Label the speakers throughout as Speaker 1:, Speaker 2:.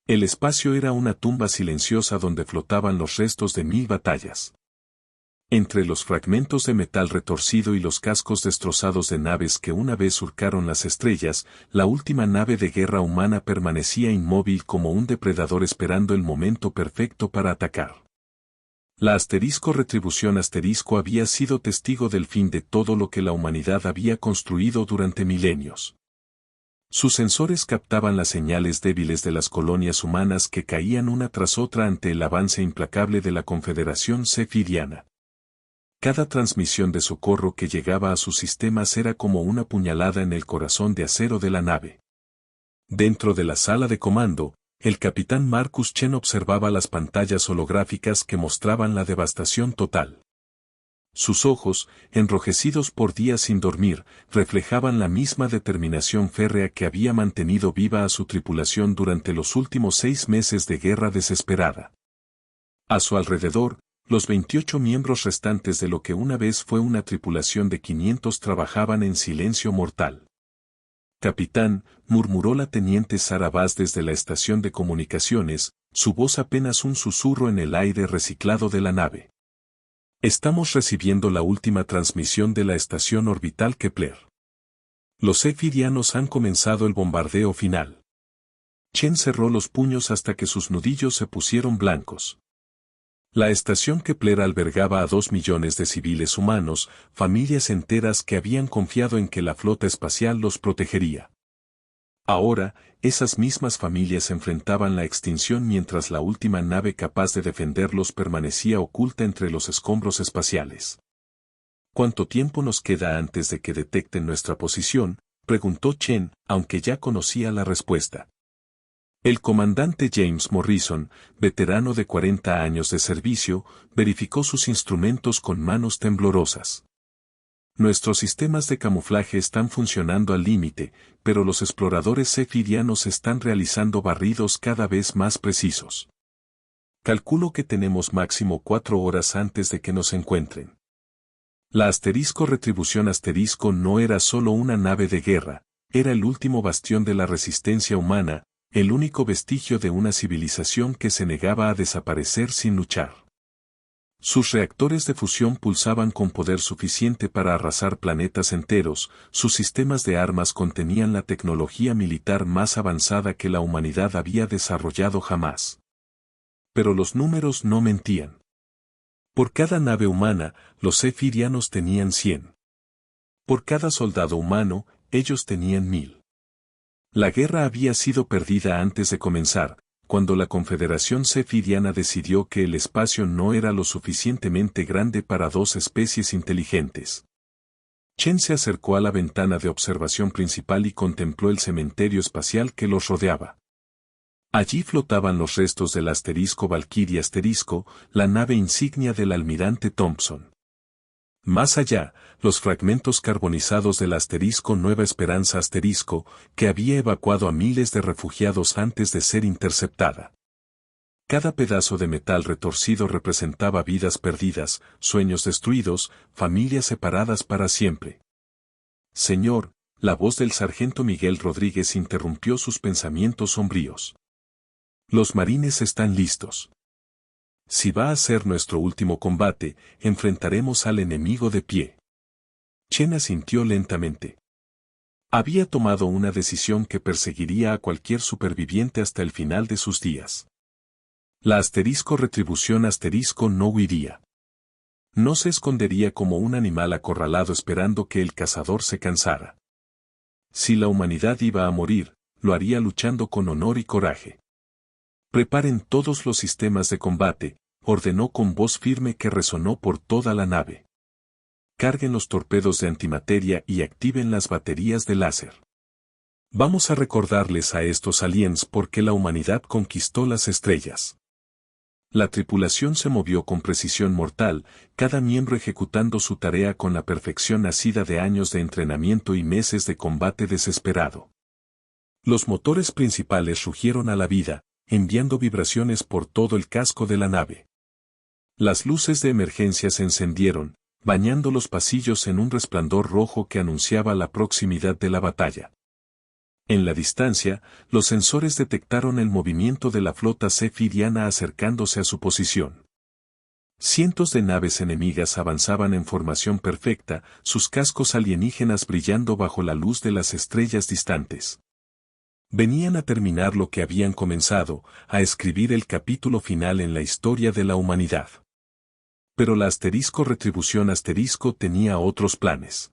Speaker 1: El espacio era una tumba silenciosa donde flotaban los restos de 1000 batallas. Entre los fragmentos de metal retorcido y los cascos destrozados de naves que una vez surcaron las estrellas, la última nave de guerra humana permanecía inmóvil como un depredador esperando el momento perfecto para atacar. La Retribución había sido testigo del fin de todo lo que la humanidad había construido durante milenios. Sus sensores captaban las señales débiles de las colonias humanas que caían una tras otra ante el avance implacable de la Confederación Zephyriana. Cada transmisión de socorro que llegaba a sus sistemas era como una puñalada en el corazón de acero de la nave. Dentro de la sala de comando, el capitán Marcus Chen observaba las pantallas holográficas que mostraban la devastación total. Sus ojos, enrojecidos por días sin dormir, reflejaban la misma determinación férrea que había mantenido viva a su tripulación durante los últimos 6 meses de guerra desesperada. A su alrededor, los 28 miembros restantes de lo que una vez fue una tripulación de 500 trabajaban en silencio mortal. «Capitán», murmuró la teniente Sarah Bass desde la estación de comunicaciones, su voz apenas un susurro en el aire reciclado de la nave. «Estamos recibiendo la última transmisión de la estación orbital Kepler. Los zefirianos han comenzado el bombardeo final». Chen cerró los puños hasta que sus nudillos se pusieron blancos. La estación Kepler albergaba a 2 millones de civiles humanos, familias enteras que habían confiado en que la flota espacial los protegería. Ahora, esas mismas familias enfrentaban la extinción mientras la última nave capaz de defenderlos permanecía oculta entre los escombros espaciales. ¿Cuánto tiempo nos queda antes de que detecten nuestra posición?, preguntó Chen, aunque ya conocía la respuesta. El comandante James Morrison, veterano de 40 años de servicio, verificó sus instrumentos con manos temblorosas. Nuestros sistemas de camuflaje están funcionando al límite, pero los exploradores zefirianos están realizando barridos cada vez más precisos. Calculo que tenemos máximo 4 horas antes de que nos encuentren. La Retribución no era solo una nave de guerra, era el último bastión de la resistencia humana, el único vestigio de una civilización que se negaba a desaparecer sin luchar. Sus reactores de fusión pulsaban con poder suficiente para arrasar planetas enteros, sus sistemas de armas contenían la tecnología militar más avanzada que la humanidad había desarrollado jamás. Pero los números no mentían. Por cada nave humana, los zefirianos tenían 100. Por cada soldado humano, ellos tenían 1000. La guerra había sido perdida antes de comenzar, cuando la Confederación Zefiriana decidió que el espacio no era lo suficientemente grande para 2 especies inteligentes. Chen se acercó a la ventana de observación principal y contempló el cementerio espacial que los rodeaba. Allí flotaban los restos del Valkyrie la nave insignia del almirante Thompson. Más allá, los fragmentos carbonizados del Nueva Esperanza que había evacuado a miles de refugiados antes de ser interceptada. Cada pedazo de metal retorcido representaba vidas perdidas, sueños destruidos, familias separadas para siempre. Señor, la voz del sargento Miguel Rodríguez interrumpió sus pensamientos sombríos. Los marines están listos. Si va a ser nuestro último combate, enfrentaremos al enemigo de pie. Chen asintió lentamente. Había tomado una decisión que perseguiría a cualquier superviviente hasta el final de sus días. La Retribución no huiría. No se escondería como un animal acorralado esperando que el cazador se cansara. Si la humanidad iba a morir, lo haría luchando con honor y coraje. Preparen todos los sistemas de combate, ordenó con voz firme que resonó por toda la nave. Carguen los torpedos de antimateria y activen las baterías de láser. Vamos a recordarles a estos aliens por qué la humanidad conquistó las estrellas. La tripulación se movió con precisión mortal, cada miembro ejecutando su tarea con la perfección nacida de años de entrenamiento y meses de combate desesperado. Los motores principales rugieron a la vida, enviando vibraciones por todo el casco de la nave. Las luces de emergencia se encendieron, bañando los pasillos en un resplandor rojo que anunciaba la proximidad de la batalla. En la distancia, los sensores detectaron el movimiento de la flota Zephyriana acercándose a su posición. Cientos de naves enemigas avanzaban en formación perfecta, sus cascos alienígenas brillando bajo la luz de las estrellas distantes. Venían a terminar lo que habían comenzado, a escribir el capítulo final en la historia de la humanidad. Pero la Retribución tenía otros planes.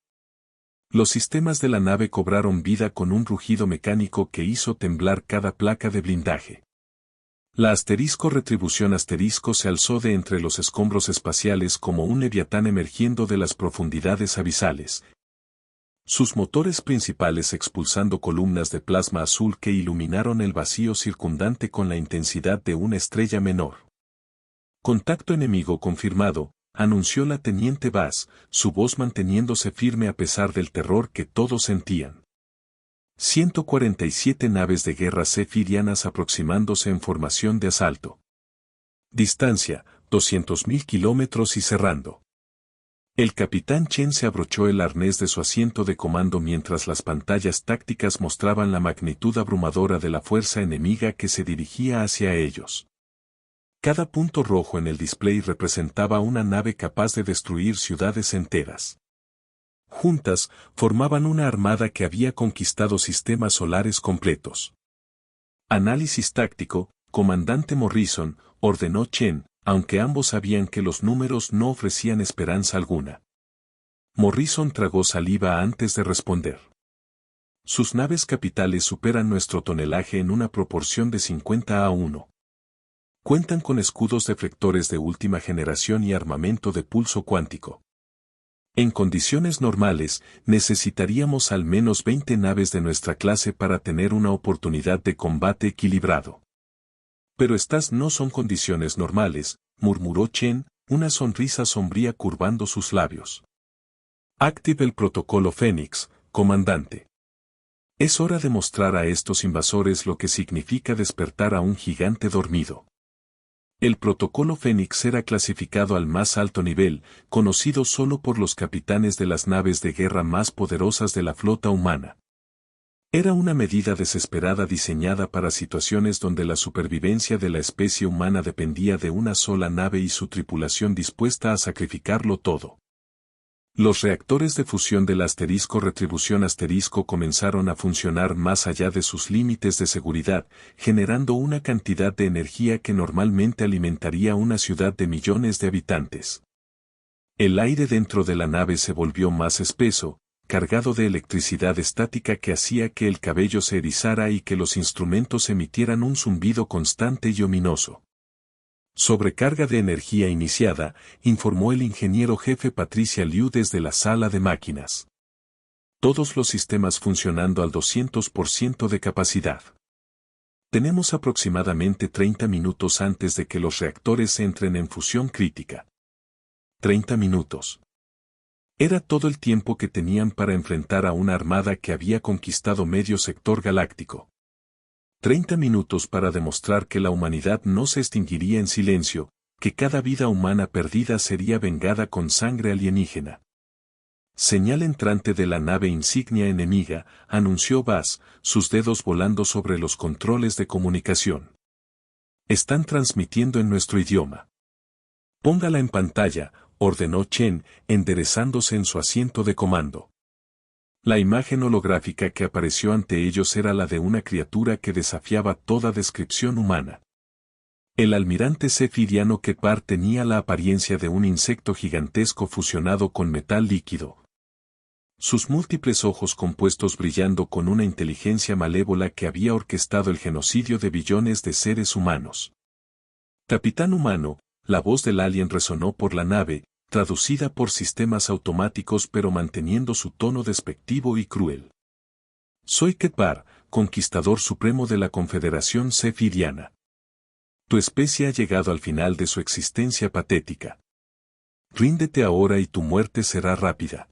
Speaker 1: Los sistemas de la nave cobraron vida con un rugido mecánico que hizo temblar cada placa de blindaje. La Retribución se alzó de entre los escombros espaciales como un leviatán emergiendo de las profundidades abisales. Sus motores principales expulsando columnas de plasma azul que iluminaron el vacío circundante con la intensidad de una estrella menor. Contacto enemigo confirmado, anunció la teniente Bass, su voz manteniéndose firme a pesar del terror que todos sentían. 147 naves de guerra Zephyrianas aproximándose en formación de asalto. Distancia, 200.000 kilómetros y cerrando. El capitán Chen se abrochó el arnés de su asiento de comando mientras las pantallas tácticas mostraban la magnitud abrumadora de la fuerza enemiga que se dirigía hacia ellos. Cada punto rojo en el display representaba una nave capaz de destruir ciudades enteras. Juntas, formaban una armada que había conquistado sistemas solares completos. Análisis táctico, comandante Morrison, ordenó Chen, aunque ambos sabían que los números no ofrecían esperanza alguna. Morrison tragó saliva antes de responder. Sus naves capitales superan nuestro tonelaje en una proporción de 50-1. Cuentan con escudos deflectores de última generación y armamento de pulso cuántico. En condiciones normales, necesitaríamos al menos 20 naves de nuestra clase para tener una oportunidad de combate equilibrado. Pero estas no son condiciones normales, murmuró Chen, una sonrisa sombría curvando sus labios. Active el protocolo Fénix, comandante. Es hora de mostrar a estos invasores lo que significa despertar a un gigante dormido. El protocolo Fénix era clasificado al más alto nivel, conocido solo por los capitanes de las naves de guerra más poderosas de la flota humana. Era una medida desesperada diseñada para situaciones donde la supervivencia de la especie humana dependía de una sola nave y su tripulación dispuesta a sacrificarlo todo. Los reactores de fusión del Retribución comenzaron a funcionar más allá de sus límites de seguridad, generando una cantidad de energía que normalmente alimentaría una ciudad de millones de habitantes. El aire dentro de la nave se volvió más espeso, cargado de electricidad estática que hacía que el cabello se erizara y que los instrumentos emitieran un zumbido constante y ominoso. Sobrecarga de energía iniciada, informó el ingeniero jefe Patricia Liu desde la sala de máquinas. Todos los sistemas funcionando al 200% de capacidad. Tenemos aproximadamente 30 minutos antes de que los reactores entren en fusión crítica. 30 minutos. Era todo el tiempo que tenían para enfrentar a una armada que había conquistado medio sector galáctico. 30 minutos para demostrar que la humanidad no se extinguiría en silencio, que cada vida humana perdida sería vengada con sangre alienígena. Señal entrante de la nave insignia enemiga, anunció Bass, sus dedos volando sobre los controles de comunicación. Están transmitiendo en nuestro idioma. Póngala en pantalla, ordenó Chen, enderezándose en su asiento de comando. La imagen holográfica que apareció ante ellos era la de una criatura que desafiaba toda descripción humana. El almirante Zephyriano Ketbar tenía la apariencia de un insecto gigantesco fusionado con metal líquido. Sus múltiples ojos compuestos brillando con una inteligencia malévola que había orquestado el genocidio de billones de seres humanos. Capitán humano, la voz del alien resonó por la nave, traducida por sistemas automáticos pero manteniendo su tono despectivo y cruel. Soy Ketbar, conquistador supremo de la Confederación Zephyriana. Tu especie ha llegado al final de su existencia patética. Ríndete ahora y tu muerte será rápida.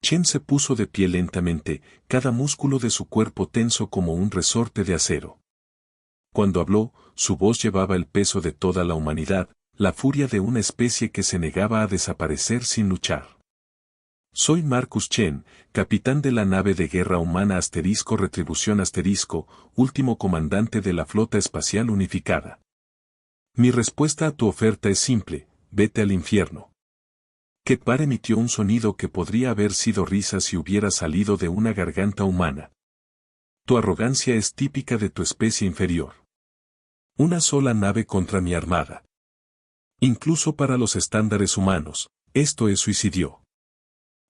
Speaker 1: Chen se puso de pie lentamente, cada músculo de su cuerpo tenso como un resorte de acero. Cuando habló, su voz llevaba el peso de toda la humanidad, la furia de una especie que se negaba a desaparecer sin luchar. Soy Marcus Chen, capitán de la nave de guerra humana *Retribución último comandante de la Flota Espacial Unificada. Mi respuesta a tu oferta es simple, vete al infierno. Ketbar emitió un sonido que podría haber sido risa si hubiera salido de una garganta humana. Tu arrogancia es típica de tu especie inferior. Una sola nave contra mi armada. Incluso para los estándares humanos, esto es suicidio.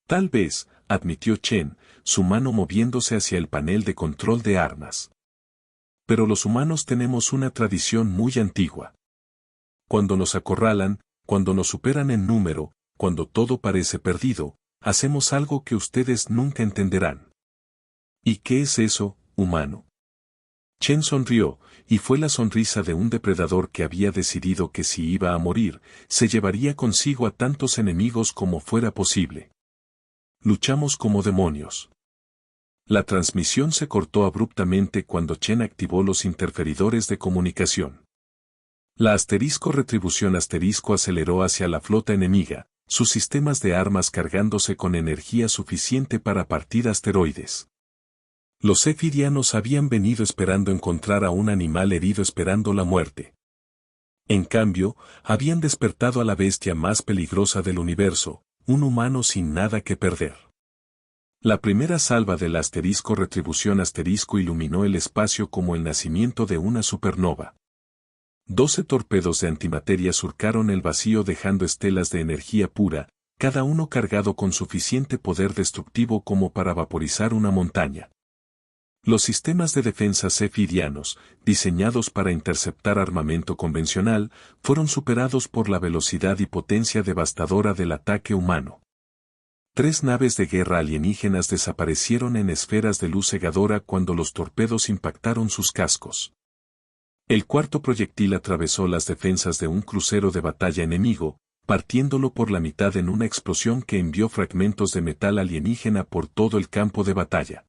Speaker 1: Tal vez, admitió Chen, su mano moviéndose hacia el panel de control de armas. Pero los humanos tenemos una tradición muy antigua. Cuando nos acorralan, cuando nos superan en número, cuando todo parece perdido, hacemos algo que ustedes nunca entenderán. ¿Y qué es eso, humano? Chen sonrió, y fue la sonrisa de un depredador que había decidido que si iba a morir, se llevaría consigo a tantos enemigos como fuera posible. Luchamos como demonios. La transmisión se cortó abruptamente cuando Chen activó los interferidores de comunicación. La Retribución aceleró hacia la flota enemiga, sus sistemas de armas cargándose con energía suficiente para partir asteroides. Los Zephyrianos habían venido esperando encontrar a un animal herido esperando la muerte. En cambio, habían despertado a la bestia más peligrosa del universo, un humano sin nada que perder. La primera salva del Retribución iluminó el espacio como el nacimiento de una supernova. 12 torpedos de antimateria surcaron el vacío dejando estelas de energía pura, cada uno cargado con suficiente poder destructivo como para vaporizar una montaña. Los sistemas de defensa zephyrianos, diseñados para interceptar armamento convencional, fueron superados por la velocidad y potencia devastadora del ataque humano. 3 naves de guerra alienígenas desaparecieron en esferas de luz cegadora cuando los torpedos impactaron sus cascos. El cuarto proyectil atravesó las defensas de un crucero de batalla enemigo, partiéndolo por la mitad en una explosión que envió fragmentos de metal alienígena por todo el campo de batalla.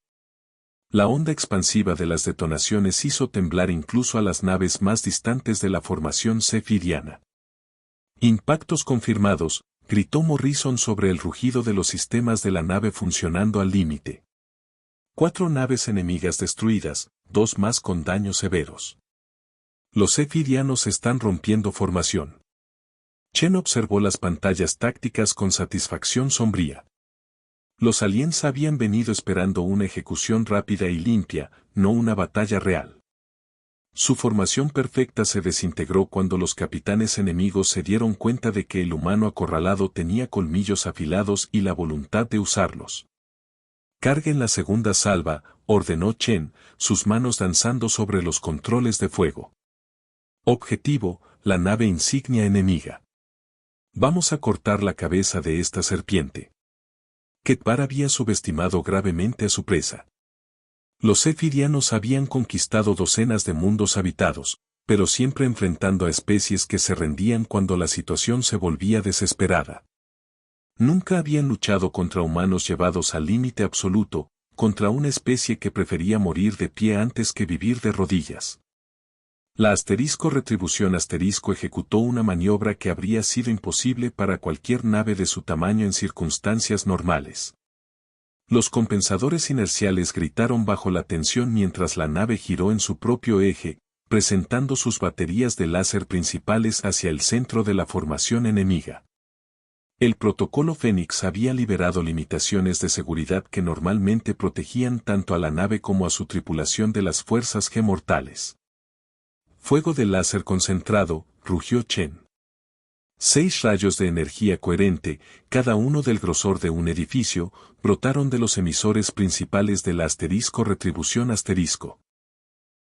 Speaker 1: La onda expansiva de las detonaciones hizo temblar incluso a las naves más distantes de la formación zephiriana. Impactos confirmados, gritó Morrison sobre el rugido de los sistemas de la nave funcionando al límite. 4 naves enemigas destruidas, 2 más con daños severos. Los zephirianos están rompiendo formación. Chen observó las pantallas tácticas con satisfacción sombría. Los aliens habían venido esperando una ejecución rápida y limpia, no una batalla real. Su formación perfecta se desintegró cuando los capitanes enemigos se dieron cuenta de que el humano acorralado tenía colmillos afilados y la voluntad de usarlos. Carguen la segunda salva, ordenó Chen, sus manos danzando sobre los controles de fuego. Objetivo, la nave insignia enemiga. Vamos a cortar la cabeza de esta serpiente. Ketbar había subestimado gravemente a su presa. Los zephirianos habían conquistado docenas de mundos habitados, pero siempre enfrentando a especies que se rendían cuando la situación se volvía desesperada. Nunca habían luchado contra humanos llevados al límite absoluto, contra una especie que prefería morir de pie antes que vivir de rodillas. La Retribución ejecutó una maniobra que habría sido imposible para cualquier nave de su tamaño en circunstancias normales. Los compensadores inerciales gritaron bajo la tensión mientras la nave giró en su propio eje, presentando sus baterías de láser principales hacia el centro de la formación enemiga. El protocolo Fénix había liberado limitaciones de seguridad que normalmente protegían tanto a la nave como a su tripulación de las fuerzas G-mortales. Fuego de láser concentrado, rugió Chen. 6 rayos de energía coherente, cada uno del grosor de un edificio, brotaron de los emisores principales de la Retribución.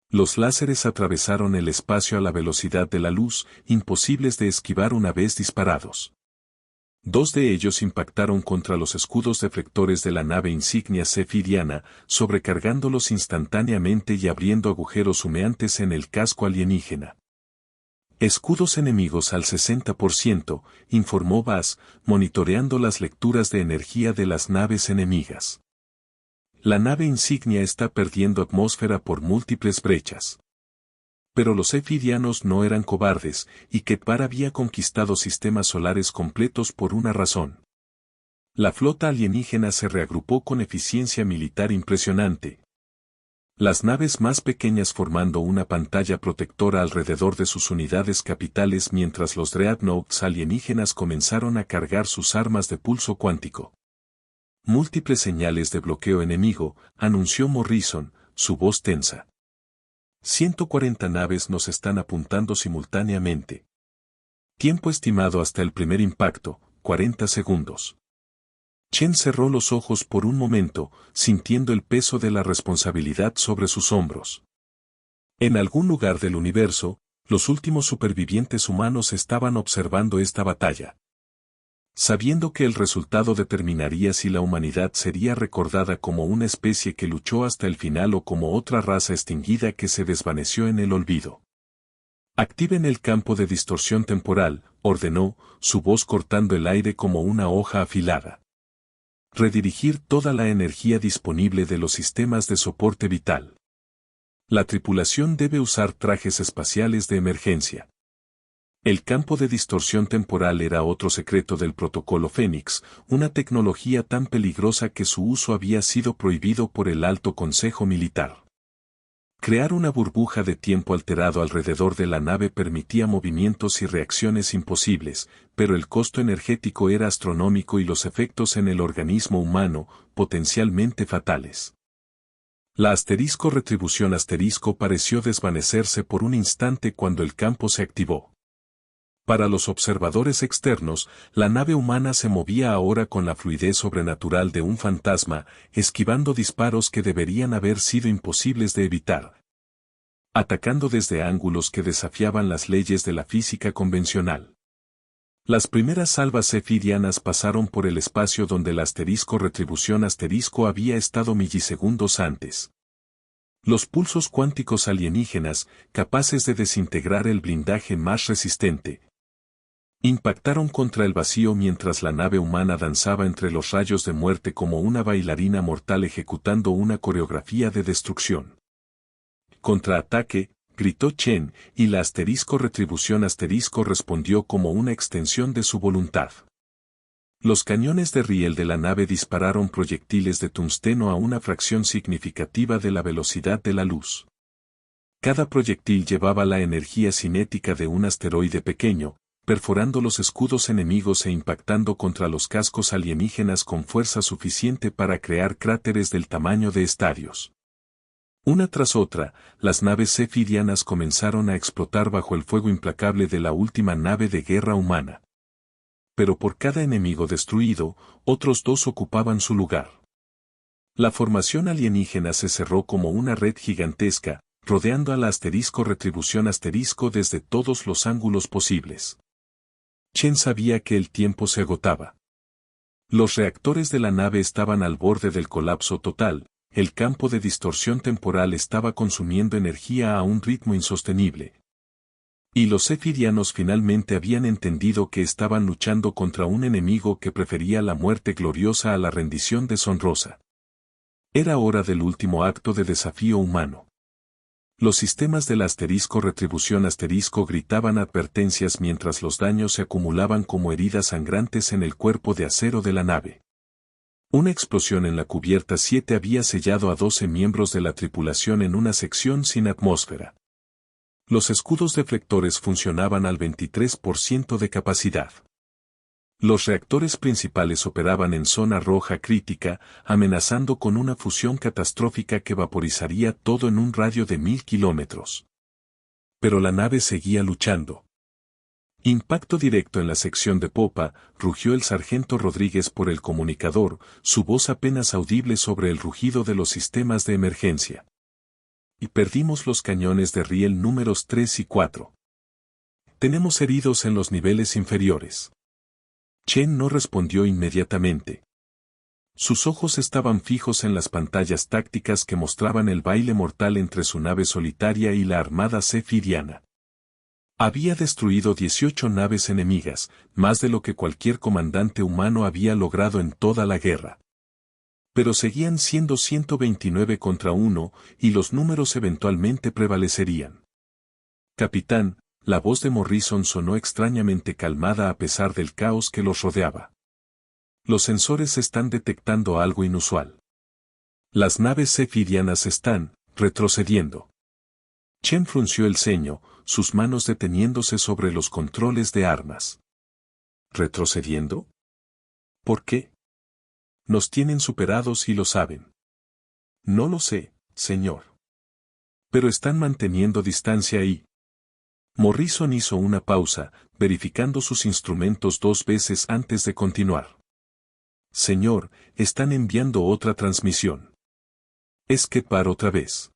Speaker 1: Los láseres atravesaron el espacio a la velocidad de la luz, imposibles de esquivar una vez disparados. 2 de ellos impactaron contra los escudos deflectores de la nave insignia zephiriana, sobrecargándolos instantáneamente y abriendo agujeros humeantes en el casco alienígena. Escudos enemigos al 60%, informó Bass, monitoreando las lecturas de energía de las naves enemigas. La nave insignia está perdiendo atmósfera por múltiples brechas. Pero los zephirianos no eran cobardes, y Ketbar había conquistado sistemas solares completos por una razón. La flota alienígena se reagrupó con eficiencia militar impresionante. Las naves más pequeñas formando una pantalla protectora alrededor de sus unidades capitales mientras los dreadnoughts alienígenas comenzaron a cargar sus armas de pulso cuántico. Múltiples señales de bloqueo enemigo, anunció Morrison, su voz tensa. 140 naves nos están apuntando simultáneamente. Tiempo estimado hasta el primer impacto, 40 segundos. Chen cerró los ojos por un momento, sintiendo el peso de la responsabilidad sobre sus hombros. En algún lugar del universo, los últimos supervivientes humanos estaban observando esta batalla. Sabiendo que el resultado determinaría si la humanidad sería recordada como una especie que luchó hasta el final o como otra raza extinguida que se desvaneció en el olvido. Activen el campo de distorsión temporal, ordenó, su voz cortando el aire como una hoja afilada. Redirigir toda la energía disponible de los sistemas de soporte vital. La tripulación debe usar trajes espaciales de emergencia. El campo de distorsión temporal era otro secreto del protocolo Fénix, una tecnología tan peligrosa que su uso había sido prohibido por el Alto Consejo Militar. Crear una burbuja de tiempo alterado alrededor de la nave permitía movimientos y reacciones imposibles, pero el costo energético era astronómico y los efectos en el organismo humano, potencialmente fatales. La retribución pareció desvanecerse por un instante cuando el campo se activó. Para los observadores externos, la nave humana se movía ahora con la fluidez sobrenatural de un fantasma, esquivando disparos que deberían haber sido imposibles de evitar. Atacando desde ángulos que desafiaban las leyes de la física convencional. Las primeras salvas cephirianas pasaron por el espacio donde la retribución había estado milisegundos antes. Los pulsos cuánticos alienígenas, capaces de desintegrar el blindaje más resistente, impactaron contra el vacío mientras la nave humana danzaba entre los rayos de muerte como una bailarina mortal ejecutando una coreografía de destrucción. Contraataque, gritó Chen, y la retribución respondió como una extensión de su voluntad. Los cañones de riel de la nave dispararon proyectiles de tungsteno a una fracción significativa de la velocidad de la luz. Cada proyectil llevaba la energía cinética de un asteroide pequeño, perforando los escudos enemigos e impactando contra los cascos alienígenas con fuerza suficiente para crear cráteres del tamaño de estadios. Una tras otra, las naves cephirianas comenzaron a explotar bajo el fuego implacable de la última nave de guerra humana. Pero por cada enemigo destruido, otros dos ocupaban su lugar. La formación alienígena se cerró como una red gigantesca, rodeando a la retribución desde todos los ángulos posibles. Chen sabía que el tiempo se agotaba. Los reactores de la nave estaban al borde del colapso total, el campo de distorsión temporal estaba consumiendo energía a un ritmo insostenible. Y los cephirianos finalmente habían entendido que estaban luchando contra un enemigo que prefería la muerte gloriosa a la rendición deshonrosa. Era hora del último acto de desafío humano. Los sistemas del retribución gritaban advertencias mientras los daños se acumulaban como heridas sangrantes en el cuerpo de acero de la nave. Una explosión en la cubierta 7 había sellado a 12 miembros de la tripulación en una sección sin atmósfera. Los escudos deflectores funcionaban al 23% de capacidad. Los reactores principales operaban en zona roja crítica, amenazando con una fusión catastrófica que vaporizaría todo en un radio de 1000 kilómetros. Pero la nave seguía luchando. Impacto directo en la sección de popa, rugió el sargento Rodríguez por el comunicador, su voz apenas audible sobre el rugido de los sistemas de emergencia. Y perdimos los cañones de riel números 3 y 4. Tenemos heridos en los niveles inferiores. Chen no respondió inmediatamente. Sus ojos estaban fijos en las pantallas tácticas que mostraban el baile mortal entre su nave solitaria y la armada cephiriana. Había destruido 18 naves enemigas, más de lo que cualquier comandante humano había logrado en toda la guerra. Pero seguían siendo 129 contra 1, y los números eventualmente prevalecerían. Capitán, la voz de Morrison sonó extrañamente calmada a pesar del caos que los rodeaba. Los sensores están detectando algo inusual. Las naves cephirianas están retrocediendo. Chen frunció el ceño, sus manos deteniéndose sobre los controles de armas. ¿Retrocediendo? ¿Por qué? Nos tienen superados y lo saben. No lo sé, señor. Pero están manteniendo distancia y... Morrison hizo una pausa, verificando sus instrumentos 2 veces antes de continuar. Señor, están enviando otra transmisión. Es Kepar otra vez.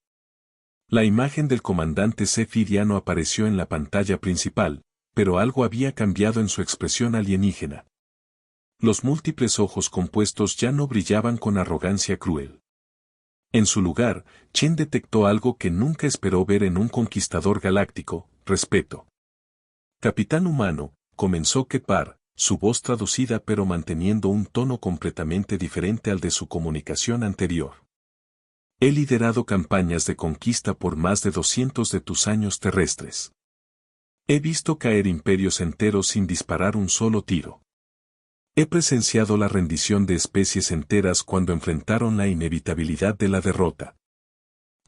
Speaker 1: La imagen del comandante cephiriano apareció en la pantalla principal, pero algo había cambiado en su expresión alienígena. Los múltiples ojos compuestos ya no brillaban con arrogancia cruel. En su lugar, Chen detectó algo que nunca esperó ver en un conquistador galáctico: respeto. Capitán humano, comenzó Kepar, su voz traducida pero manteniendo un tono completamente diferente al de su comunicación anterior. He liderado campañas de conquista por más de 200 de tus años terrestres. He visto caer imperios enteros sin disparar un solo tiro. He presenciado la rendición de especies enteras cuando enfrentaron la inevitabilidad de la derrota.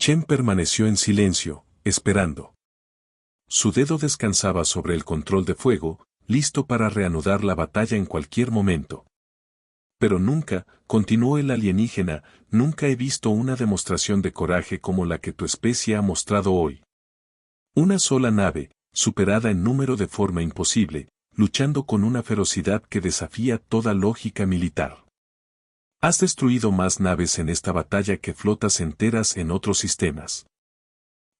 Speaker 1: Chen permaneció en silencio, esperando. Su dedo descansaba sobre el control de fuego, listo para reanudar la batalla en cualquier momento. Pero nunca, continuó el alienígena, nunca he visto una demostración de coraje como la que tu especie ha mostrado hoy. Una sola nave, superada en número de forma imposible, luchando con una ferocidad que desafía toda lógica militar. Has destruido más naves en esta batalla que flotas enteras en otros sistemas.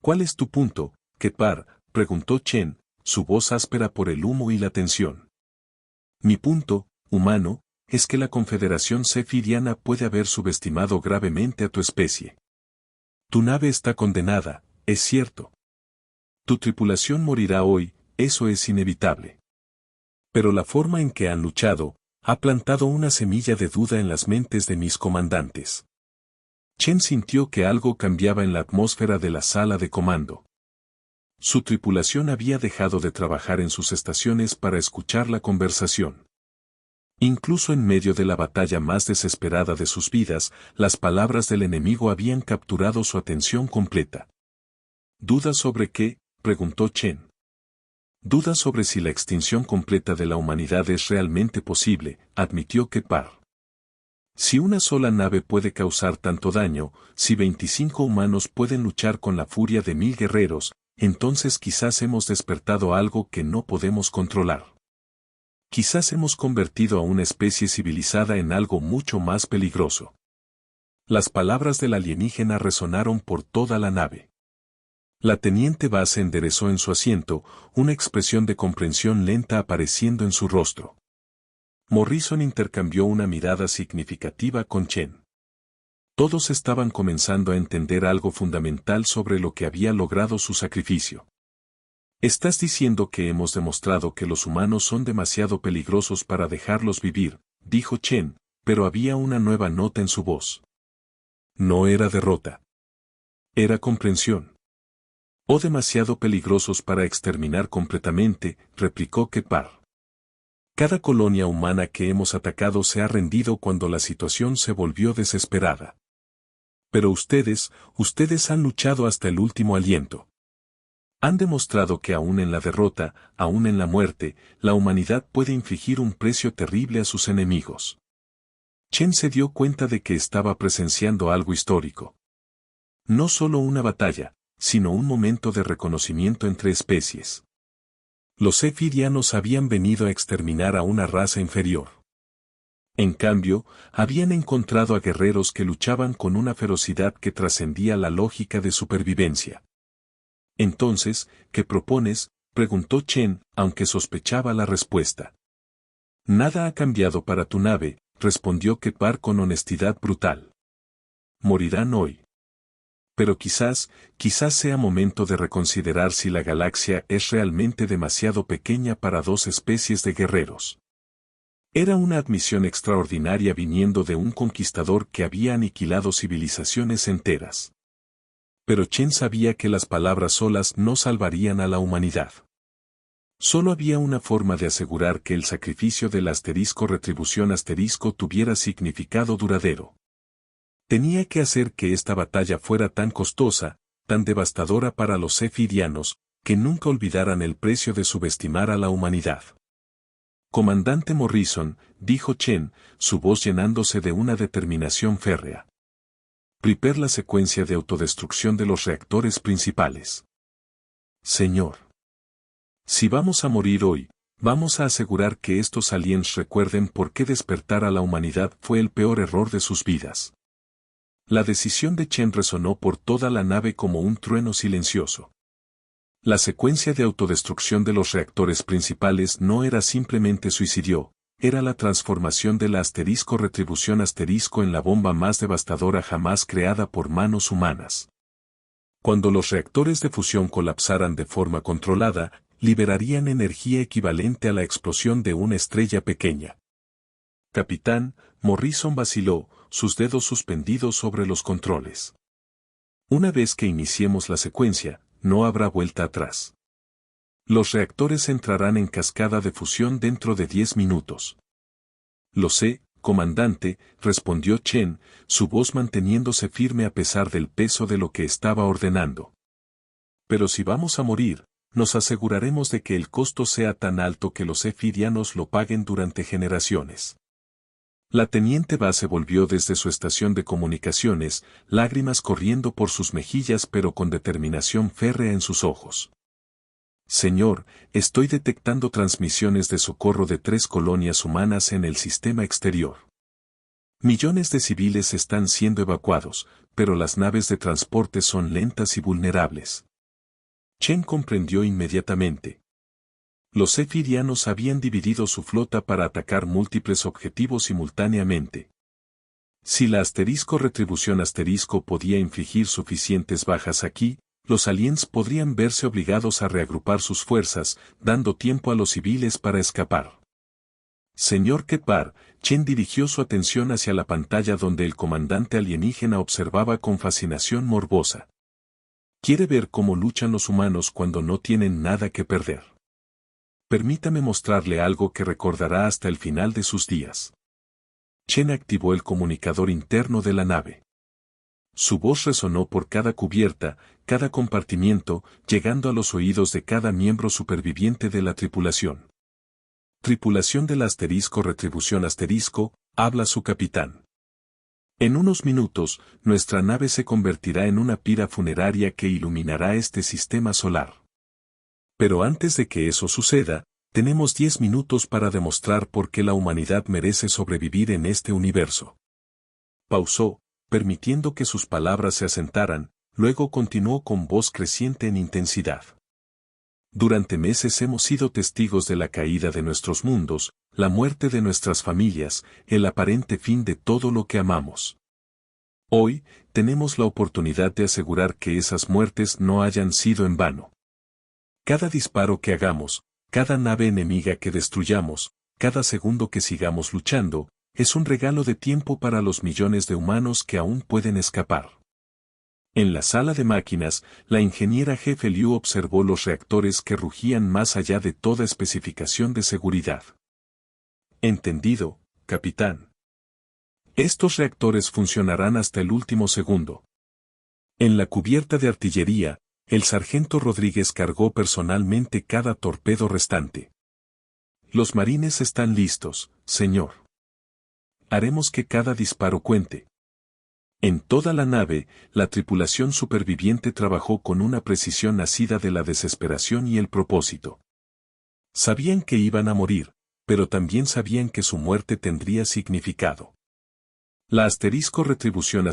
Speaker 1: ¿Cuál es tu punto, Kepar?, preguntó Chen, su voz áspera por el humo y la tensión. Mi punto, humano, es que la Confederación Cephiriana puede haber subestimado gravemente a tu especie. Tu nave está condenada, es cierto. Tu tripulación morirá hoy, eso es inevitable. Pero la forma en que han luchado, ha plantado una semilla de duda en las mentes de mis comandantes. Chen sintió que algo cambiaba en la atmósfera de la sala de comando. Su tripulación había dejado de trabajar en sus estaciones para escuchar la conversación. Incluso en medio de la batalla más desesperada de sus vidas, las palabras del enemigo habían capturado su atención completa. ¿Dudas sobre qué?, preguntó Chen. Dudas sobre si la extinción completa de la humanidad es realmente posible, admitió Kepar. Si una sola nave puede causar tanto daño, si 25 humanos pueden luchar con la furia de 1000 guerreros, entonces quizás hemos despertado algo que no podemos controlar. Quizás hemos convertido a una especie civilizada en algo mucho más peligroso. Las palabras del alienígena resonaron por toda la nave. La teniente Bass se enderezó en su asiento, una expresión de comprensión lenta apareciendo en su rostro. Morrison intercambió una mirada significativa con Chen. Todos estaban comenzando a entender algo fundamental sobre lo que había logrado su sacrificio. Estás diciendo que hemos demostrado que los humanos son demasiado peligrosos para dejarlos vivir, dijo Chen, pero había una nueva nota en su voz. No era derrota. Era comprensión. O demasiado peligrosos para exterminar completamente, replicó Kepar. Cada colonia humana que hemos atacado se ha rendido cuando la situación se volvió desesperada. Pero ustedes han luchado hasta el último aliento. Han demostrado que aún en la derrota, aún en la muerte, la humanidad puede infligir un precio terrible a sus enemigos. Chen se dio cuenta de que estaba presenciando algo histórico. No solo una batalla, sino un momento de reconocimiento entre especies. Los cephirianos habían venido a exterminar a una raza inferior. En cambio, habían encontrado a guerreros que luchaban con una ferocidad que trascendía la lógica de supervivencia. Entonces, ¿qué propones?, preguntó Chen, aunque sospechaba la respuesta. Nada ha cambiado para tu nave, respondió Kepar con honestidad brutal. Morirán hoy. Pero quizás sea momento de reconsiderar si la galaxia es realmente demasiado pequeña para 2 especies de guerreros. Era una admisión extraordinaria viniendo de un conquistador que había aniquilado civilizaciones enteras. Pero Chen sabía que las palabras solas no salvarían a la humanidad. Solo había una forma de asegurar que el sacrificio del retribución tuviera significado duradero. Tenía que hacer que esta batalla fuera tan costosa, tan devastadora para los Zephyrianos, que nunca olvidaran el precio de subestimar a la humanidad. Comandante Morrison, dijo Chen, su voz llenándose de una determinación férrea. Prepare la secuencia de autodestrucción de los reactores principales. Señor. Si vamos a morir hoy, vamos a asegurar que estos aliens recuerden por qué despertar a la humanidad fue el peor error de sus vidas. La decisión de Chen resonó por toda la nave como un trueno silencioso. La secuencia de autodestrucción de los reactores principales no era simplemente suicidio, era la transformación de la retribución en la bomba más devastadora jamás creada por manos humanas. Cuando los reactores de fusión colapsaran de forma controlada, liberarían energía equivalente a la explosión de una estrella pequeña. Capitán, Morrison vaciló, sus dedos suspendidos sobre los controles. Una vez que iniciemos la secuencia, no habrá vuelta atrás. Los reactores entrarán en cascada de fusión dentro de 10 minutos. Lo sé, comandante, respondió Chen, su voz manteniéndose firme a pesar del peso de lo que estaba ordenando. Pero si vamos a morir, nos aseguraremos de que el costo sea tan alto que los Zephyrianos lo paguen durante generaciones. La teniente base volvió desde su estación de comunicaciones, lágrimas corriendo por sus mejillas pero con determinación férrea en sus ojos. Señor, estoy detectando transmisiones de socorro de 3 colonias humanas en el sistema exterior. Millones de civiles están siendo evacuados, pero las naves de transporte son lentas y vulnerables. Chen comprendió inmediatamente. Los Zephyrianos habían dividido su flota para atacar múltiples objetivos simultáneamente. Si la retribución podía infligir suficientes bajas aquí, los aliens podrían verse obligados a reagrupar sus fuerzas, dando tiempo a los civiles para escapar. Señor Kepar, Chen dirigió su atención hacia la pantalla donde el comandante alienígena observaba con fascinación morbosa. Quiere ver cómo luchan los humanos cuando no tienen nada que perder. Permítame mostrarle algo que recordará hasta el final de sus días. Chen activó el comunicador interno de la nave. Su voz resonó por cada cubierta, cada compartimiento, llegando a los oídos de cada miembro superviviente de la tripulación. Tripulación del retribución habla su capitán. En unos minutos, nuestra nave se convertirá en una pira funeraria que iluminará este sistema solar. Pero antes de que eso suceda, tenemos 10 minutos para demostrar por qué la humanidad merece sobrevivir en este universo. Pausó, permitiendo que sus palabras se asentaran, luego continuó con voz creciente en intensidad. Durante meses hemos sido testigos de la caída de nuestros mundos, la muerte de nuestras familias, el aparente fin de todo lo que amamos. Hoy, tenemos la oportunidad de asegurar que esas muertes no hayan sido en vano. Cada disparo que hagamos, cada nave enemiga que destruyamos, cada segundo que sigamos luchando, es un regalo de tiempo para los millones de humanos que aún pueden escapar. En la sala de máquinas, la ingeniera jefe Liu observó los reactores que rugían más allá de toda especificación de seguridad. Entendido, capitán. Estos reactores funcionarán hasta el último segundo. En la cubierta de artillería, el sargento Rodríguez cargó personalmente cada torpedo restante. Los marines están listos, señor. Haremos que cada disparo cuente. En toda la nave, la tripulación superviviente trabajó con una precisión nacida de la desesperación y el propósito. Sabían que iban a morir, pero también sabían que su muerte tendría significado. La retribución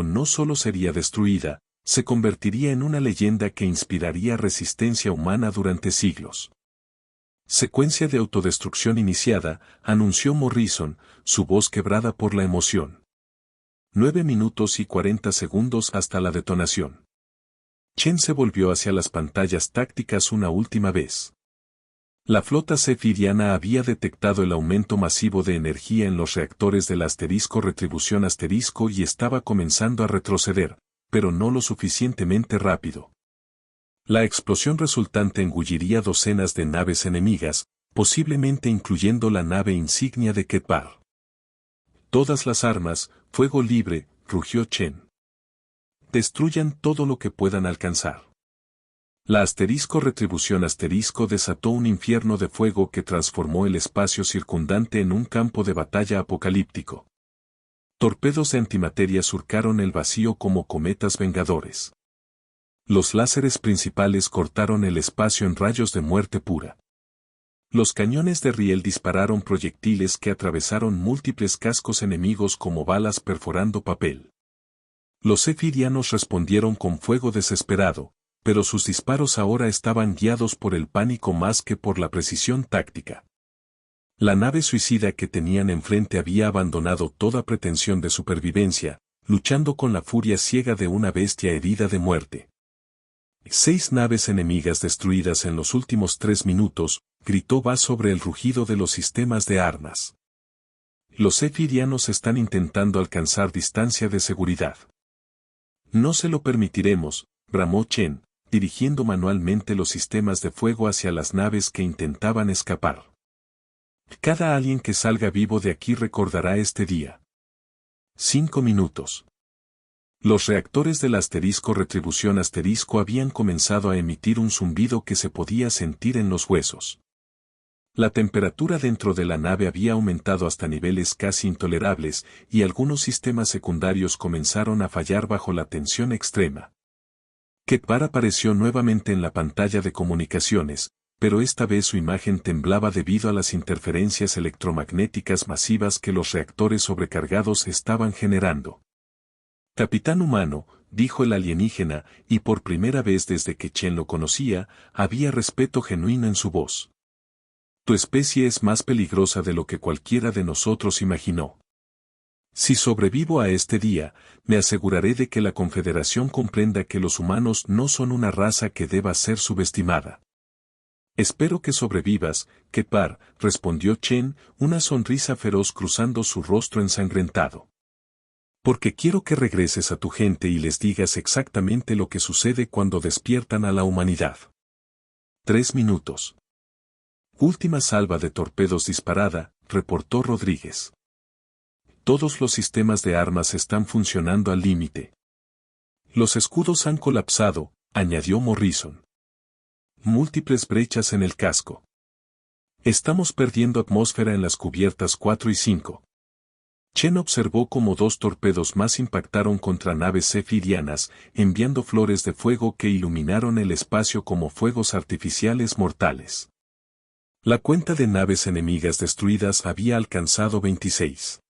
Speaker 1: no solo sería destruida, se convertiría en una leyenda que inspiraría resistencia humana durante siglos. Secuencia de autodestrucción iniciada, anunció Morrison, su voz quebrada por la emoción. 9 minutos y 40 segundos hasta la detonación. Chen se volvió hacia las pantallas tácticas una última vez. La flota Zephyriana había detectado el aumento masivo de energía en los reactores del retribución y estaba comenzando a retroceder, pero no lo suficientemente rápido. La explosión resultante engulliría docenas de naves enemigas, posiblemente incluyendo la nave insignia de Ketbar. Todas las armas, fuego libre, rugió Chen. Destruyan todo lo que puedan alcanzar. La retribución desató un infierno de fuego que transformó el espacio circundante en un campo de batalla apocalíptico. Torpedos de antimateria surcaron el vacío como cometas vengadores. Los láseres principales cortaron el espacio en rayos de muerte pura. Los cañones de riel dispararon proyectiles que atravesaron múltiples cascos enemigos como balas perforando papel. Los zefirianos respondieron con fuego desesperado, pero sus disparos ahora estaban guiados por el pánico más que por la precisión táctica. La nave suicida que tenían enfrente había abandonado toda pretensión de supervivencia, luchando con la furia ciega de una bestia herida de muerte. 6 naves enemigas destruidas en los últimos 3 minutos, gritó Bas sobre el rugido de los sistemas de armas. Los zefirianos están intentando alcanzar distancia de seguridad. No se lo permitiremos, bramó Chen, dirigiendo manualmente los sistemas de fuego hacia las naves que intentaban escapar. Cada alien que salga vivo de aquí recordará este día. 5 minutos. Los reactores del retribución habían comenzado a emitir un zumbido que se podía sentir en los huesos. La temperatura dentro de la nave había aumentado hasta niveles casi intolerables y algunos sistemas secundarios comenzaron a fallar bajo la tensión extrema. Ketbar apareció nuevamente en la pantalla de comunicaciones, pero esta vez su imagen temblaba debido a las interferencias electromagnéticas masivas que los reactores sobrecargados estaban generando. Capitán humano, dijo el alienígena, y por primera vez desde que Chen lo conocía, había respeto genuino en su voz. Tu especie es más peligrosa de lo que cualquiera de nosotros imaginó. Si sobrevivo a este día, me aseguraré de que la Confederación comprenda que los humanos no son una raza que deba ser subestimada. Espero que sobrevivas, Ketbar, respondió Chen, una sonrisa feroz cruzando su rostro ensangrentado. Porque quiero que regreses a tu gente y les digas exactamente lo que sucede cuando despiertan a la humanidad. 3 minutos. Última salva de torpedos disparada, reportó Rodríguez. Todos los sistemas de armas están funcionando al límite. Los escudos han colapsado, añadió Morrison. Múltiples brechas en el casco. Estamos perdiendo atmósfera en las cubiertas 4 y 5. Chen observó cómo 2 torpedos más impactaron contra naves zefirianas, enviando flores de fuego que iluminaron el espacio como fuegos artificiales mortales. La cuenta de naves enemigas destruidas había alcanzado 26.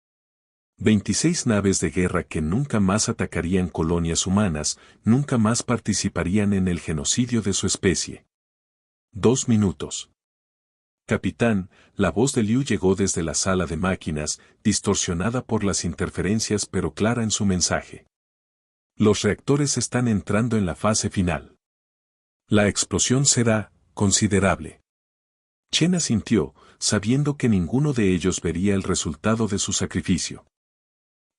Speaker 1: 26 naves de guerra que nunca más atacarían colonias humanas, nunca más participarían en el genocidio de su especie. 2 minutos. Capitán, la voz de Liu llegó desde la sala de máquinas, distorsionada por las interferencias pero clara en su mensaje. Los reactores están entrando en la fase final. La explosión será considerable. Chen asintió, sabiendo que ninguno de ellos vería el resultado de su sacrificio.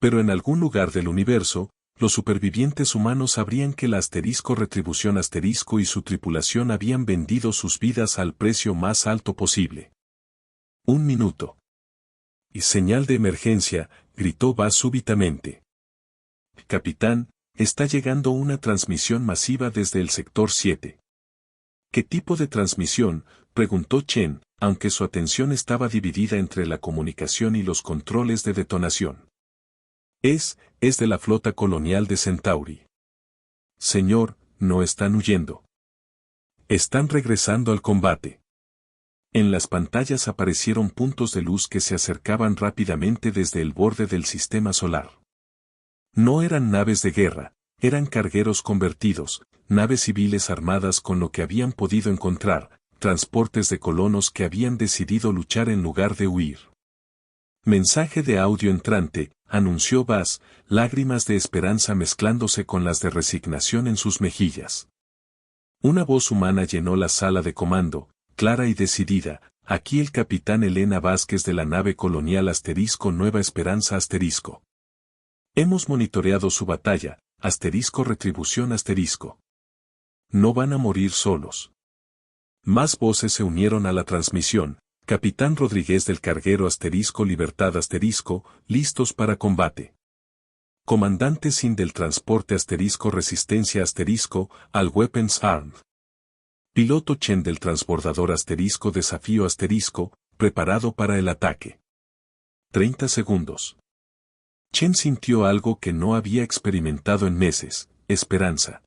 Speaker 1: Pero en algún lugar del universo, los supervivientes humanos sabrían que la retribución y su tripulación habían vendido sus vidas al precio más alto posible. 1 minuto. Y señal de emergencia, gritó Bas súbitamente. Capitán, está llegando una transmisión masiva desde el sector 7. ¿Qué tipo de transmisión?, preguntó Chen, aunque su atención estaba dividida entre la comunicación y los controles de detonación. Es de la flota colonial de Centauri. Señor, no están huyendo. Están regresando al combate. En las pantallas aparecieron puntos de luz que se acercaban rápidamente desde el borde del sistema solar. No eran naves de guerra, eran cargueros convertidos, naves civiles armadas con lo que habían podido encontrar, transportes de colonos que habían decidido luchar en lugar de huir. Mensaje de audio entrante, anunció Bas, lágrimas de esperanza mezclándose con las de resignación en sus mejillas. Una voz humana llenó la sala de comando, clara y decidida, aquí el capitán Elena Vázquez de la nave colonial Nueva Esperanza *. Hemos monitoreado su batalla, retribución *. No van a morir solos. Más voces se unieron a la transmisión. Capitán Rodríguez del carguero * Libertad *, listos para combate. Comandante Sin del transporte * Resistencia * all weapons armed. Piloto Chen del transbordador * Desafío * preparado para el ataque. 30 segundos. Chen sintió algo que no había experimentado en meses: esperanza.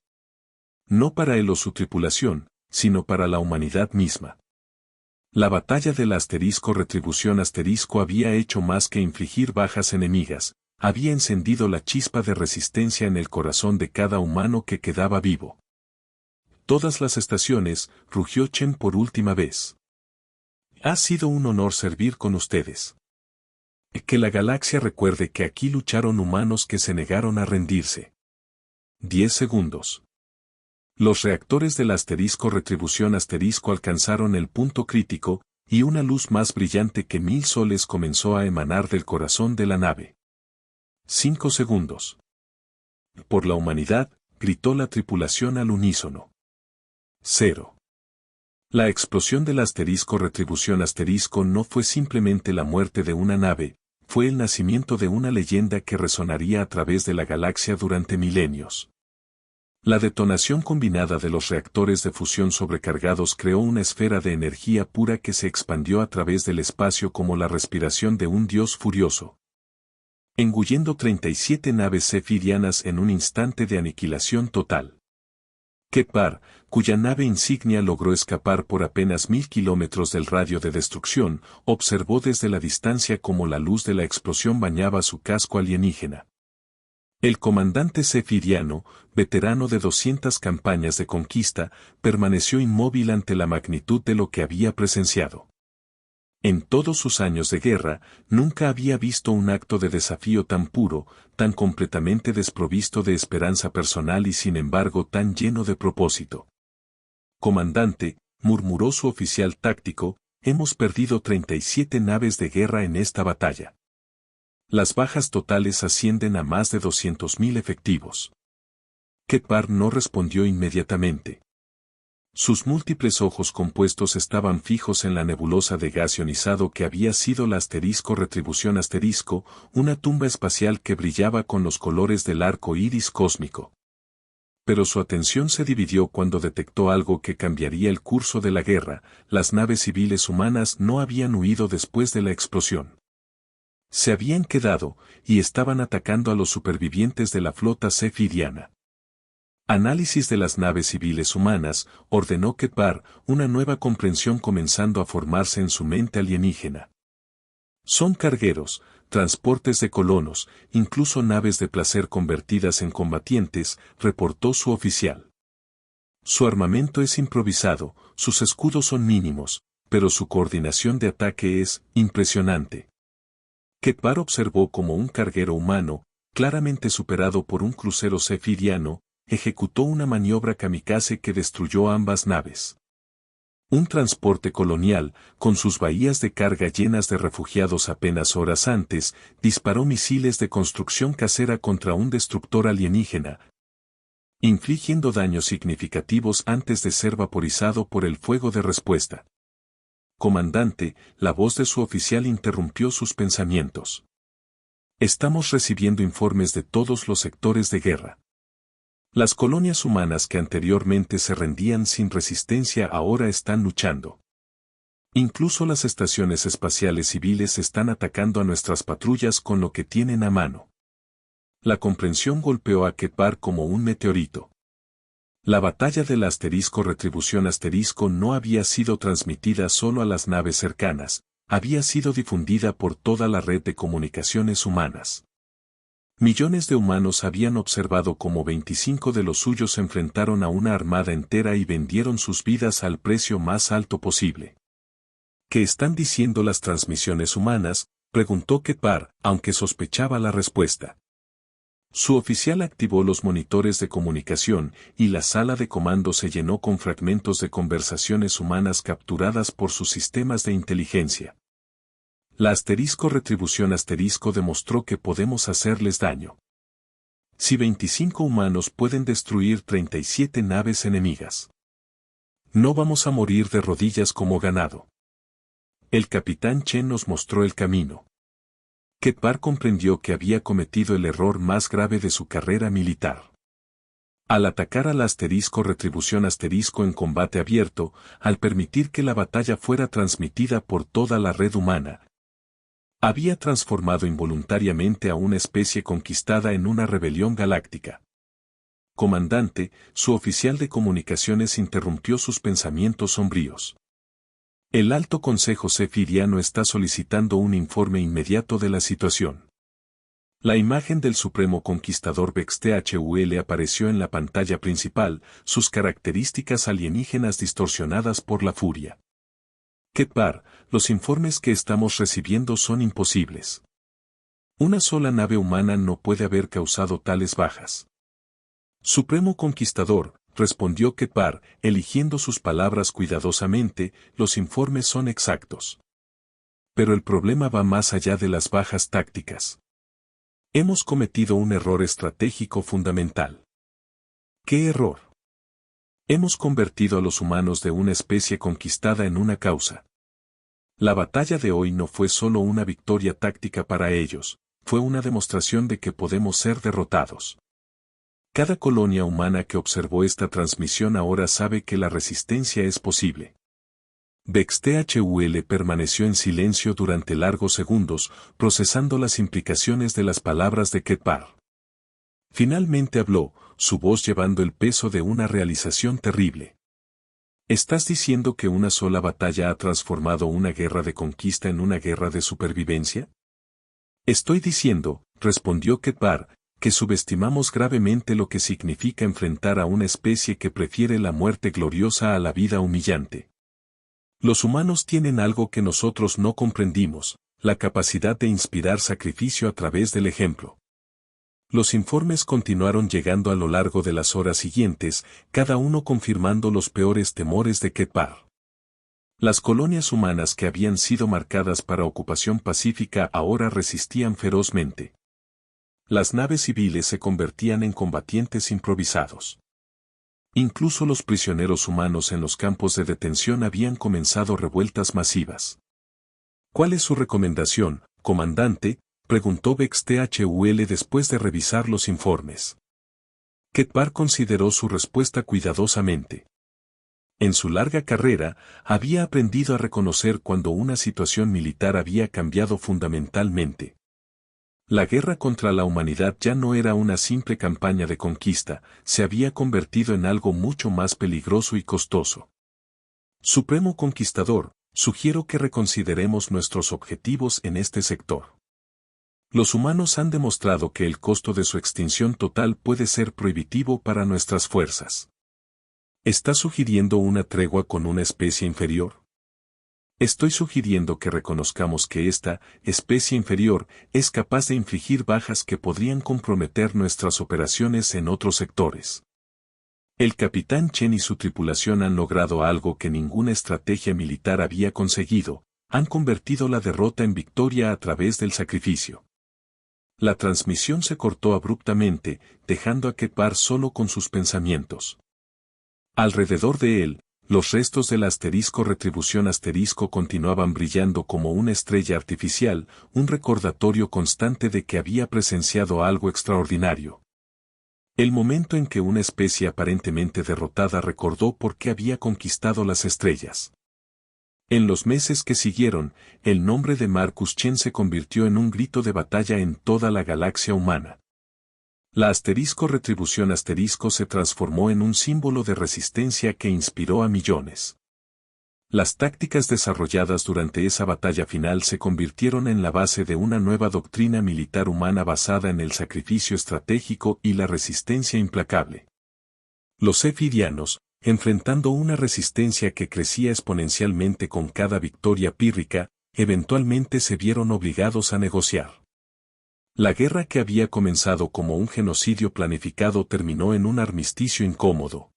Speaker 1: No para él o su tripulación, sino para la humanidad misma. La batalla del Retribución * había hecho más que infligir bajas enemigas, había encendido la chispa de resistencia en el corazón de cada humano que quedaba vivo. Todas las estaciones, rugió Chen por última vez. Ha sido un honor servir con ustedes. Que la galaxia recuerde que aquí lucharon humanos que se negaron a rendirse. 10 segundos. Los reactores del Retribución * alcanzaron el punto crítico, y una luz más brillante que 1000 soles comenzó a emanar del corazón de la nave. 5 segundos. Por la humanidad, gritó la tripulación al unísono. 0. La explosión del Retribución * no fue simplemente la muerte de una nave, fue el nacimiento de una leyenda que resonaría a través de la galaxia durante milenios. La detonación combinada de los reactores de fusión sobrecargados creó una esfera de energía pura que se expandió a través del espacio como la respiración de un dios furioso, engullendo 37 naves zefirianas en un instante de aniquilación total. Kepar, cuya nave insignia logró escapar por apenas 1000 kilómetros del radio de destrucción, observó desde la distancia cómo la luz de la explosión bañaba su casco alienígena. El comandante zefiriano, veterano de 200 campañas de conquista, permaneció inmóvil ante la magnitud de lo que había presenciado. En todos sus años de guerra, nunca había visto un acto de desafío tan puro, tan completamente desprovisto de esperanza personal y sin embargo tan lleno de propósito. Comandante, murmuró su oficial táctico, hemos perdido 37 naves de guerra en esta batalla. Las bajas totales ascienden a más de 200.000 efectivos. Kepar no respondió inmediatamente. Sus múltiples ojos compuestos estaban fijos en la nebulosa de gas ionizado que había sido la Retribución *, una tumba espacial que brillaba con los colores del arco iris cósmico. Pero su atención se dividió cuando detectó algo que cambiaría el curso de la guerra: las naves civiles humanas no habían huido después de la explosión. Se habían quedado, y estaban atacando a los supervivientes de la flota zefiriana. Análisis de las naves civiles humanas, ordenó Kepar, una nueva comprensión comenzando a formarse en su mente alienígena. Son cargueros, transportes de colonos, incluso naves de placer convertidas en combatientes, reportó su oficial. Su armamento es improvisado, sus escudos son mínimos, pero su coordinación de ataque es impresionante. Kepar observó cómo un carguero humano, claramente superado por un crucero zefiriano, ejecutó una maniobra kamikaze que destruyó ambas naves. Un transporte colonial, con sus bahías de carga llenas de refugiados apenas horas antes, disparó misiles de construcción casera contra un destructor alienígena, infligiendo daños significativos antes de ser vaporizado por el fuego de respuesta. Comandante, la voz de su oficial interrumpió sus pensamientos. Estamos recibiendo informes de todos los sectores de guerra. Las colonias humanas que anteriormente se rendían sin resistencia ahora están luchando. Incluso las estaciones espaciales civiles están atacando a nuestras patrullas con lo que tienen a mano. La comprensión golpeó a Kepar como un meteorito. La batalla del Retribución * no había sido transmitida solo a las naves cercanas, había sido difundida por toda la red de comunicaciones humanas. Millones de humanos habían observado cómo 25 de los suyos se enfrentaron a una armada entera y vendieron sus vidas al precio más alto posible. ¿Qué están diciendo las transmisiones humanas?, preguntó Kepar, aunque sospechaba la respuesta. Su oficial activó los monitores de comunicación, y la sala de comando se llenó con fragmentos de conversaciones humanas capturadas por sus sistemas de inteligencia. La Retribución * demostró que podemos hacerles daño. Si 25 humanos pueden destruir 37 naves enemigas, no vamos a morir de rodillas como ganado. El capitán Chen nos mostró el camino. Ketbar comprendió que había cometido el error más grave de su carrera militar. Al atacar al retribución en combate abierto, al permitir que la batalla fuera transmitida por toda la red humana, había transformado involuntariamente a una especie conquistada en una rebelión galáctica. Comandante, su oficial de comunicaciones interrumpió sus pensamientos sombríos. El Alto Consejo Sefiriano está solicitando un informe inmediato de la situación. La imagen del Supremo Conquistador Vexthul apareció en la pantalla principal, sus características alienígenas distorsionadas por la furia. Ketbar, los informes que estamos recibiendo son imposibles. Una sola nave humana no puede haber causado tales bajas. Supremo Conquistador, respondió Ketbar, eligiendo sus palabras cuidadosamente, los informes son exactos. Pero el problema va más allá de las bajas tácticas. Hemos cometido un error estratégico fundamental. ¿Qué error? Hemos convertido a los humanos de una especie conquistada en una causa. La batalla de hoy no fue solo una victoria táctica para ellos, fue una demostración de que podemos ser derrotados. Cada colonia humana que observó esta transmisión ahora sabe que la resistencia es posible. Vexthul permaneció en silencio durante largos segundos, procesando las implicaciones de las palabras de Ketbar. Finalmente habló, su voz llevando el peso de una realización terrible. ¿Estás diciendo que una sola batalla ha transformado una guerra de conquista en una guerra de supervivencia? Estoy diciendo, respondió Ketbar, que subestimamos gravemente lo que significa enfrentar a una especie que prefiere la muerte gloriosa a la vida humillante. Los humanos tienen algo que nosotros no comprendimos, la capacidad de inspirar sacrificio a través del ejemplo. Los informes continuaron llegando a lo largo de las horas siguientes, cada uno confirmando los peores temores de Ketbar. Las colonias humanas que habían sido marcadas para ocupación pacífica ahora resistían ferozmente. Las naves civiles se convertían en combatientes improvisados. Incluso los prisioneros humanos en los campos de detención habían comenzado revueltas masivas. ¿Cuál es su recomendación, comandante?, preguntó Vexthul después de revisar los informes. Ketbar consideró su respuesta cuidadosamente. En su larga carrera, había aprendido a reconocer cuando una situación militar había cambiado fundamentalmente. La guerra contra la humanidad ya no era una simple campaña de conquista, se había convertido en algo mucho más peligroso y costoso. Supremo Conquistador, sugiero que reconsideremos nuestros objetivos en este sector. Los humanos han demostrado que el costo de su extinción total puede ser prohibitivo para nuestras fuerzas. ¿Está sugiriendo una tregua con una especie inferior? Estoy sugiriendo que reconozcamos que esta especie inferior es capaz de infligir bajas que podrían comprometer nuestras operaciones en otros sectores. El capitán Chen y su tripulación han logrado algo que ninguna estrategia militar había conseguido, han convertido la derrota en victoria a través del sacrificio. La transmisión se cortó abruptamente, dejando a Ketbar solo con sus pensamientos. Alrededor de él, los restos del retribución continuaban brillando como una estrella artificial, un recordatorio constante de que había presenciado algo extraordinario. El momento en que una especie aparentemente derrotada recordó por qué había conquistado las estrellas. En los meses que siguieron, el nombre de Marcus Chen se convirtió en un grito de batalla en toda la galaxia humana. La retribución se transformó en un símbolo de resistencia que inspiró a millones. Las tácticas desarrolladas durante esa batalla final se convirtieron en la base de una nueva doctrina militar humana basada en el sacrificio estratégico y la resistencia implacable. Los sefirianos, enfrentando una resistencia que crecía exponencialmente con cada victoria pírrica, eventualmente se vieron obligados a negociar. La guerra que había comenzado como un genocidio planificado terminó en un armisticio incómodo.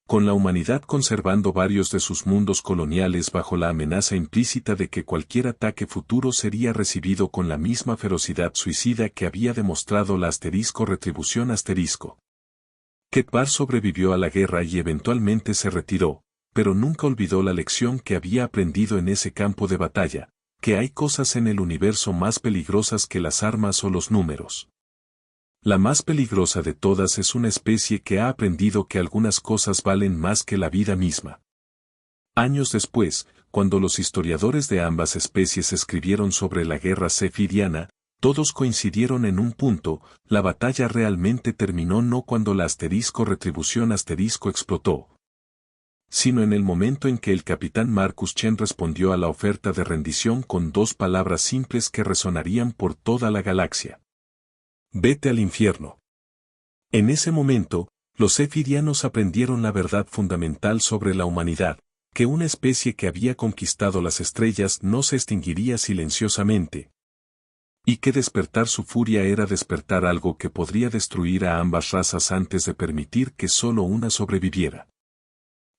Speaker 1: con la humanidad conservando varios de sus mundos coloniales bajo la amenaza implícita de que cualquier ataque futuro sería recibido con la misma ferocidad suicida que había demostrado la retribución. Ketbar sobrevivió a la guerra y eventualmente se retiró, pero nunca olvidó la lección que había aprendido en ese campo de batalla, que hay cosas en el universo más peligrosas que las armas o los números. La más peligrosa de todas es una especie que ha aprendido que algunas cosas valen más que la vida misma. Años después, cuando los historiadores de ambas especies escribieron sobre la guerra Zephyriana, todos coincidieron en un punto: la batalla realmente terminó no cuando la retribución explotó, sino en el momento en que el capitán Marcus Chen respondió a la oferta de rendición con dos palabras simples que resonarían por toda la galaxia. Vete al infierno. En ese momento, los Zephirianos aprendieron la verdad fundamental sobre la humanidad, que una especie que había conquistado las estrellas no se extinguiría silenciosamente, y que despertar su furia era despertar algo que podría destruir a ambas razas antes de permitir que solo una sobreviviera.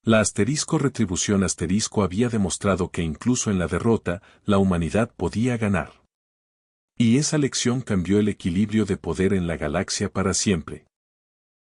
Speaker 1: La retribución había demostrado que incluso en la derrota, la humanidad podía ganar. Y esa lección cambió el equilibrio de poder en la galaxia para siempre.